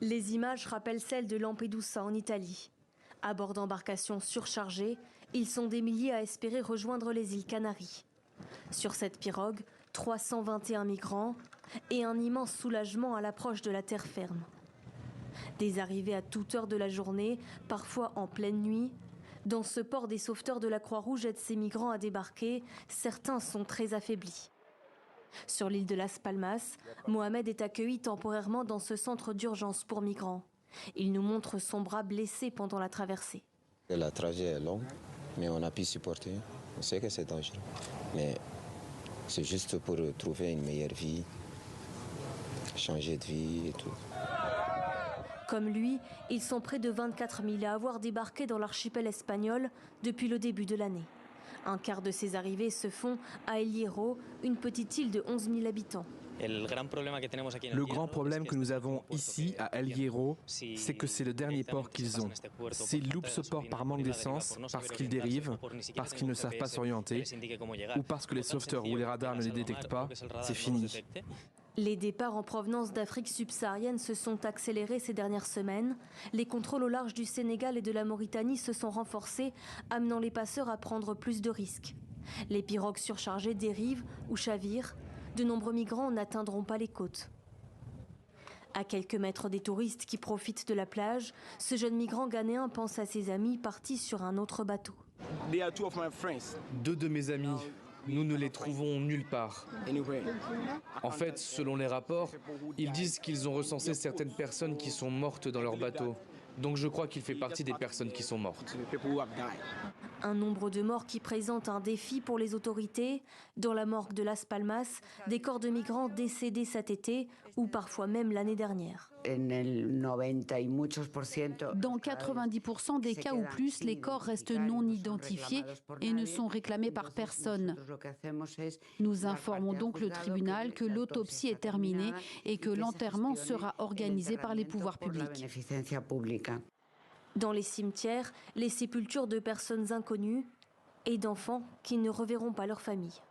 Les images rappellent celles de Lampedusa en Italie. À bord d'embarcations surchargées, ils sont des milliers à espérer rejoindre les îles Canaries. Sur cette pirogue, 321 migrants et un immense soulagement à l'approche de la terre ferme. Des arrivées à toute heure de la journée, parfois en pleine nuit. Dans ce port, des sauveteurs de la Croix-Rouge aident ces migrants à débarquer. Certains sont très affaiblis. Sur l'île de Las Palmas, Mohamed est accueilli temporairement dans ce centre d'urgence pour migrants. Il nous montre son bras blessé pendant la traversée. La trajet est longue, mais on a pu supporter. On sait que c'est dangereux, mais c'est juste pour trouver une meilleure vie, changer de vie et tout. Comme lui, ils sont près de 24 000 à avoir débarqué dans l'archipel espagnol depuis le début de l'année. Un quart de ces arrivées se font à El Hierro, une petite île de 11 000 habitants. Le grand problème que nous avons ici à El Hierro, c'est que c'est le dernier port qu'ils ont. S'ils loupent ce port par manque d'essence, parce qu'ils dérivent, parce qu'ils ne savent pas s'orienter, ou parce que les sauveteurs ou les radars ne les détectent pas, c'est fini. Les départs en provenance d'Afrique subsaharienne se sont accélérés ces dernières semaines. Les contrôles au large du Sénégal et de la Mauritanie se sont renforcés, amenant les passeurs à prendre plus de risques. Les pirogues surchargées dérivent ou chavirent. De nombreux migrants n'atteindront pas les côtes. À quelques mètres des touristes qui profitent de la plage, ce jeune migrant ghanéen pense à ses amis partis sur un autre bateau. Deux de mes amis. Nous ne les trouvons nulle part. En fait, selon les rapports, ils disent qu'ils ont recensé certaines personnes qui sont mortes dans leur bateau. Donc je crois qu'il fait partie des personnes qui sont mortes. Un nombre de morts qui présente un défi pour les autorités. Dans la morgue de Las Palmas, des corps de migrants décédés cet été ou parfois même l'année dernière. Dans 90% des cas ou plus, les corps restent non identifiés et ne sont réclamés par personne. Nous informons donc le tribunal que l'autopsie est terminée et que l'enterrement sera organisé par les pouvoirs publics. Dans les cimetières, les sépultures de personnes inconnues et d'enfants qui ne reverront pas leur famille.